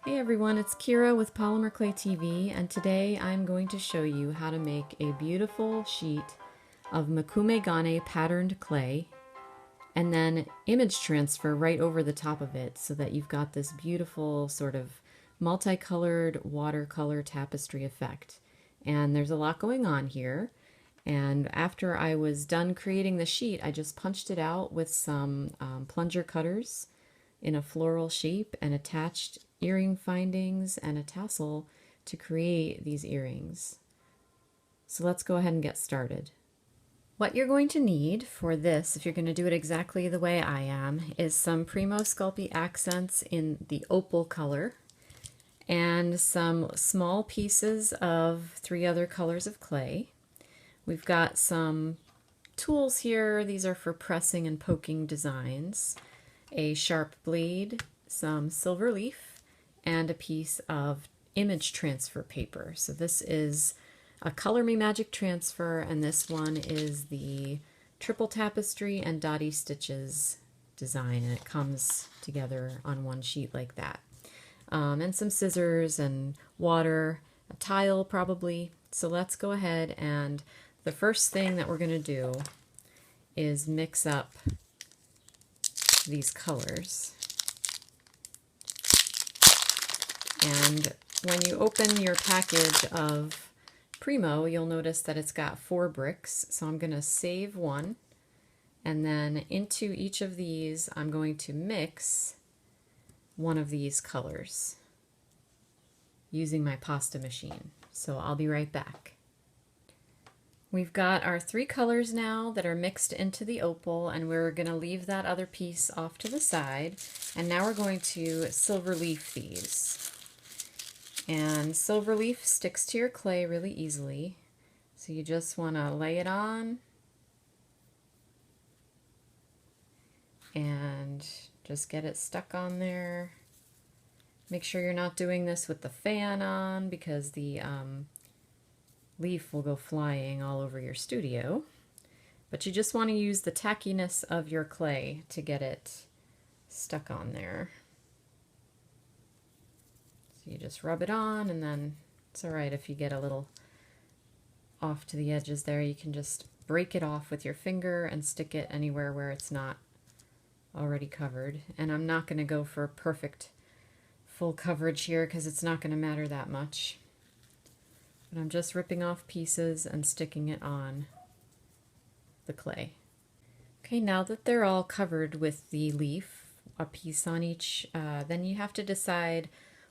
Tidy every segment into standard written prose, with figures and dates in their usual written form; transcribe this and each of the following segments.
Hey everyone, it's Kira with Polymer Clay TV, and today I'm going to show you how to make a beautiful sheet of Mokume Gane patterned clay and then image transfer right over the top of it so that you've got this beautiful sort of multicolored watercolor tapestry effect. And there's a lot going on here. And after I was done creating the sheet, I just punched it out with some plunger cutters in a floral shape and attached earring findings and a tassel to create these earrings. So let's go ahead and get started. What you're going to need for this, if you're going to do it exactly the way I am, is some Primo Sculpey accents in the opal color and some small pieces of 3 other colors of clay. We've got some tools here. These are for pressing and poking designs. A sharp blade, some Silverleaf, and a piece of image transfer paper. So this is a Color Me Magic transfer, and this one is the triple tapestry and dotty stitches design, and it comes together on one sheet like that. And some scissors and water, a tile probably. So let's go ahead, and the first thing that we're going to do is mix up these colors. And when you open your package of Primo, you'll notice that it's got 4 bricks. So I'm going to save one, and then into each of these I'm going to mix one of these colors using my pasta machine. So I'll be right back. We've got our 3 colors now that are mixed into the opal, and we're going to leave that other piece off to the side. And now we're going to Silverleaf these. And Silverleaf sticks to your clay really easily. So you just want to lay it on and just get it stuck on there. Make sure you're not doing this with the fan on, because the leaf will go flying all over your studio. But you just want to use the tackiness of your clay to get it stuck on there. So you just rub it on, and then it's alright if you get a little off to the edges there. You can just break it off with your finger and stick it anywhere where it's not already covered. And I'm not going to go for perfect full coverage here because it's not going to matter that much. But I'm just ripping off pieces and sticking it on the clay. Okay, now that they're all covered with the leaf, a piece on each, then you have to decide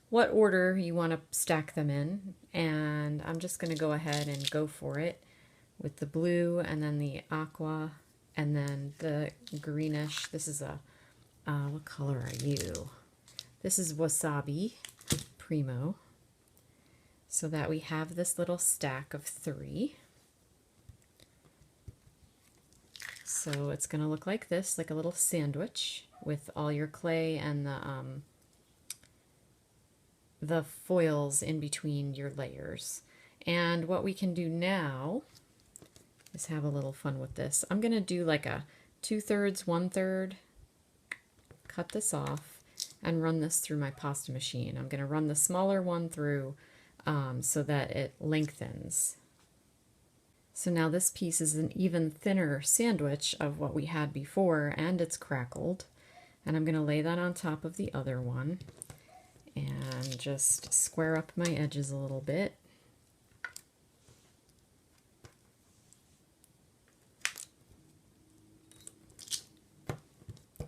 what order you want to stack them in. And I'm just going to go ahead and go for it with the blue, and then the aqua, and then the greenish. This is a, what color are you? This is Wasabi Primo. So that we have this little stack of 3. So it's going to look like this, like a little sandwich with all your clay and the foils in between your layers. And what we can do now is have a little fun with this. I'm going to do like a 2/3, 1/3, cut this off, and run this through my pasta machine. I'm going to run the smaller one through so that it lengthens. So now this piece is an even thinner sandwich of what we had before, and it's crackled. And I'm going to lay that on top of the other one and just square up my edges a little bit.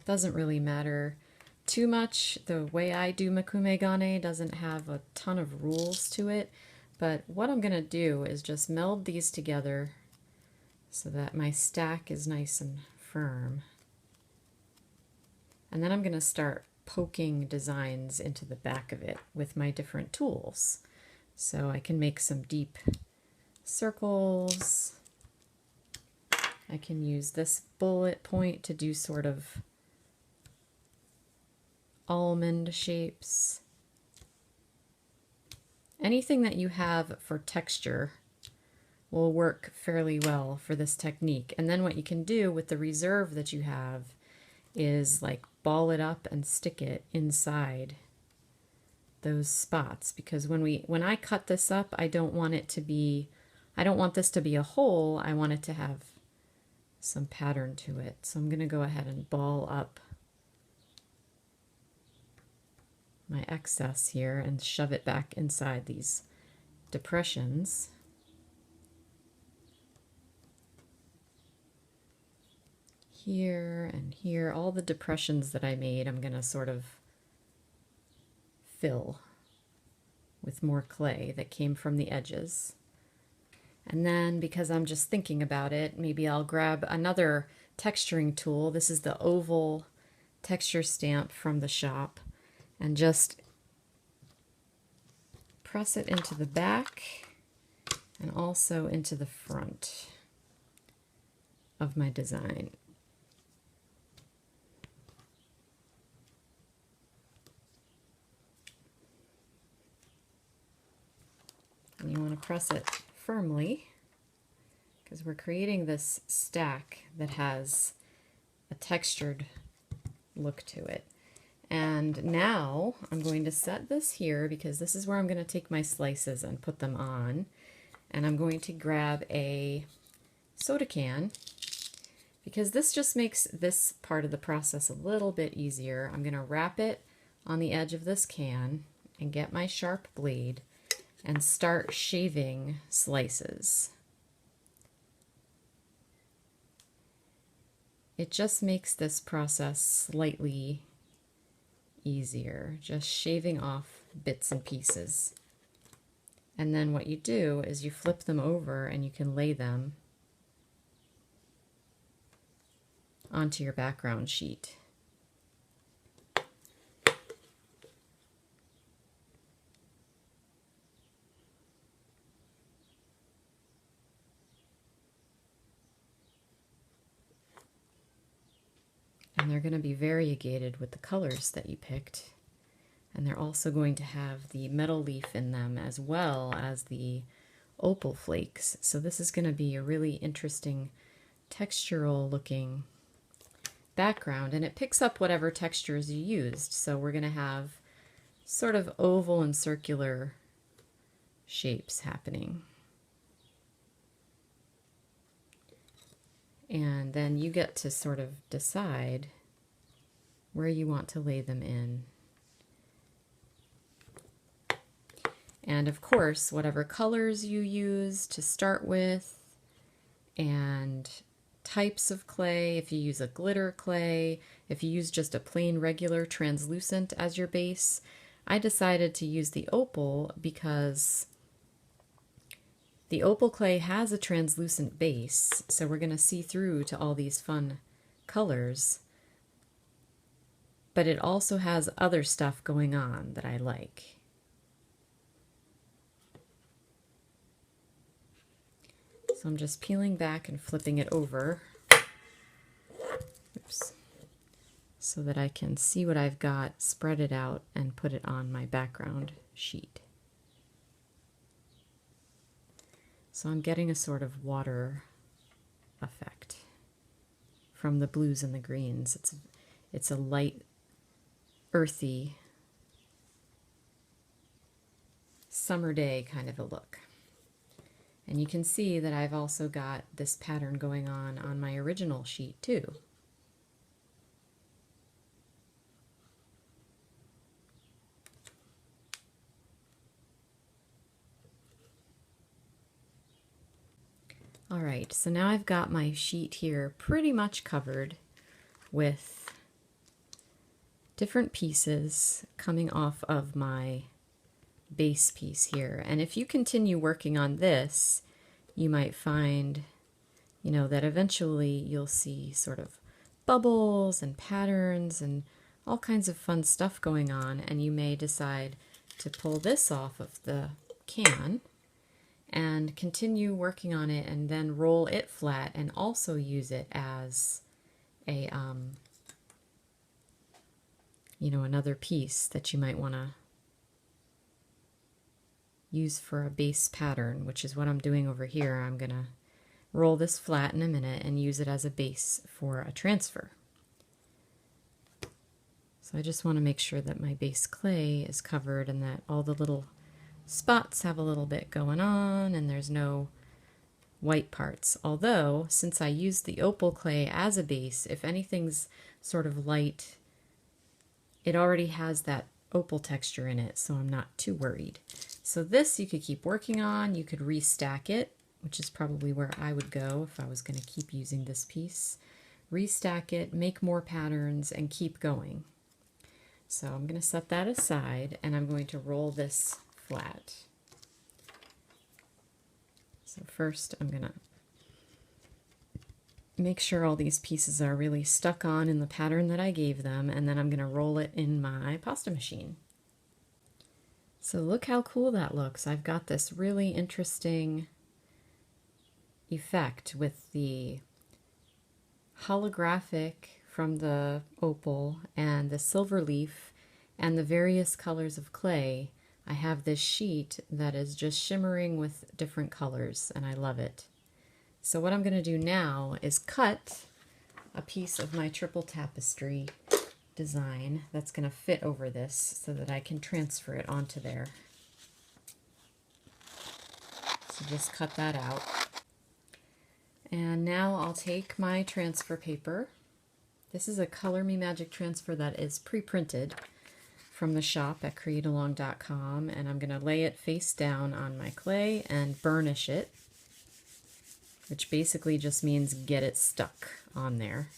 Doesn't really matter too much. The way I do Mokume Gane doesn't have a ton of rules to it, but what I'm going to do is just meld these together so that my stack is nice and firm. And then I'm going to start poking designs into the back of it with my different tools. So I can make some deep circles. I can use this bullet point to do sort of almond shapes. Anything that you have for texture will work fairly well for this technique. And then what you can do with the reserve that you have is like ball it up and stick it inside those spots, because when I cut this up, I don't want this to be a hole. I want it to have some pattern to it. So I'm going to go ahead and ball up my excess here and shove it back inside these depressions. Here and here, all the depressions that I made, I'm going to sort of fill with more clay that came from the edges. And then, because I'm just thinking about it, maybe I'll grab another texturing tool. This is the oval texture stamp from the shop, and just press it into the back and also into the front of my design. And you want to press it firmly because we're creating this stack that has a textured look to it. And now I'm going to set this here because this is where I'm going to take my slices and put them on. And I'm going to grab a soda can because this just makes this part of the process a little bit easier. I'm going to wrap it on the edge of this can and get my sharp blade and start shaving slices. It just makes this process slightly easier, just shaving off bits and pieces. And then what you do is you flip them over and you can lay them onto your background sheet. And they're going to be variegated with the colors that you picked. And they're also going to have the metal leaf in them as well as the opal flakes. So this is going to be a really interesting textural looking background, and it picks up whatever textures you used. So we're going to have sort of oval and circular shapes happening. And then you get to sort of decide where you want to lay them in. And of course, whatever colors you use to start with, and types of clay, if you use a glitter clay, if you use just a plain regular translucent as your base. I decided to use the opal because the opal clay has a translucent base, so we're going to see through to all these fun colors, but it also has other stuff going on that I like. So I'm just peeling back and flipping it over, oops, so that I can see what I've got, spread it out, and put it on my background sheet. So I'm getting a sort of water effect from the blues and the greens. It's a light, earthy, summer day kind of a look. And you can see that I've also got this pattern going on my original sheet too. All right, so now I've got my sheet here pretty much covered with different pieces coming off of my base piece here. And if you continue working on this, you might find, that eventually you'll see sort of bubbles and patterns and all kinds of fun stuff going on, and you may decide to pull this off of the can and continue working on it, and then roll it flat and also use it as a, another piece that you might want to use for a base pattern, which is what I'm doing over here. I'm going to roll this flat in a minute and use it as a base for a transfer. So I just want to make sure that my base clay is covered and that all the little spots have a little bit going on and there's no white parts. Although, since I used the opal clay as a base, if anything's sort of light, it already has that opal texture in it, so I'm not too worried. So this you could keep working on. You could restack it, which is probably where I would go if I was going to keep using this piece. Restack it, make more patterns, and keep going. So I'm going to set that aside, and I'm going to roll this flat. So first I'm going to make sure all these pieces are really stuck on in the pattern that I gave them, and then I'm going to roll it in my pasta machine. So look how cool that looks. I've got this really interesting effect with the holographic from the opal and the Silverleaf and the various colors of clay. I have this sheet that is just shimmering with different colors, and I love it. So what I'm going to do now is cut a piece of my triple tapestry design that's going to fit over this so that I can transfer it onto there. So just cut that out. And now I'll take my transfer paper. This is a Color Me Magic transfer that is pre-printed from the shop at createalong.com, and I'm going to lay it face down on my clay and burnish it, which basically just means get it stuck on there.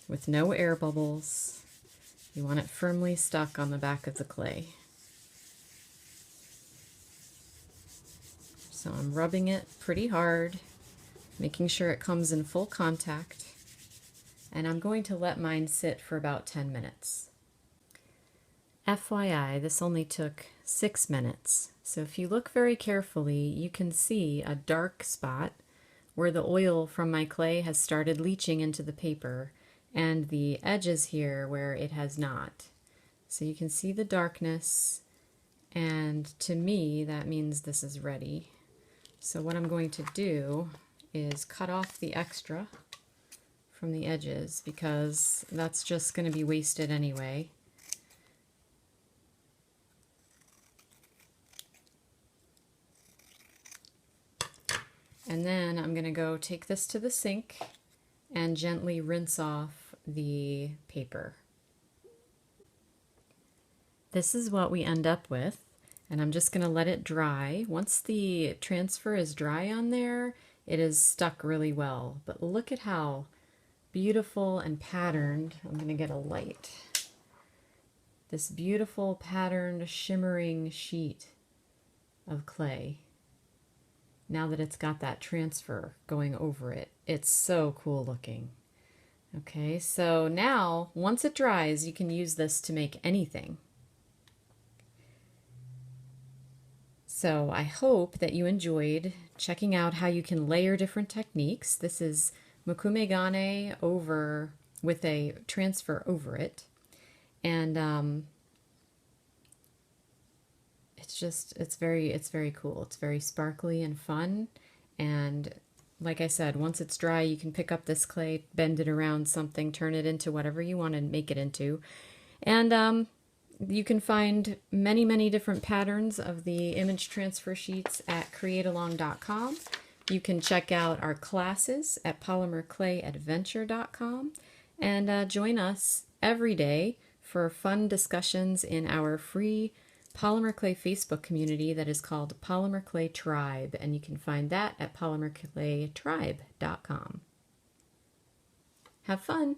With no air bubbles. You want it firmly stuck on the back of the clay. So I'm rubbing it pretty hard, making sure it comes in full contact, and I'm going to let mine sit for about 10 minutes. FYI, this only took 6 minutes, so if you look very carefully, you can see a dark spot where the oil from my clay has started leaching into the paper, and the edges here where it has not. So you can see the darkness, and to me that means this is ready. So what I'm going to do is cut off the extra from the edges because that's just going to be wasted anyway. And then I'm going to go take this to the sink and gently rinse off the paper. This is what we end up with, and I'm just going to let it dry. Once the transfer is dry on there, it is stuck really well. But look at how beautiful and patterned. I'm going to get a light. This beautiful patterned shimmering sheet of clay. Now that it's got that transfer going over it, it's so cool looking. Okay, so now once it dries, you can use this to make anything. So I hope that you enjoyed checking out how you can layer different techniques. This is Mokume Gane over with a transfer over it, and it's very cool. It's very sparkly and fun, and like I said, once it's dry, you can pick up this clay, bend it around something, turn it into whatever you want to make it into, and you can find many different patterns of the image transfer sheets at createalong.com. You can check out our classes at polymerclayadventure.com, and join us every day for fun discussions in our free Polymer Clay Facebook community that is called Polymer Clay Tribe, and you can find that at polymerclaytribe.com. Have fun!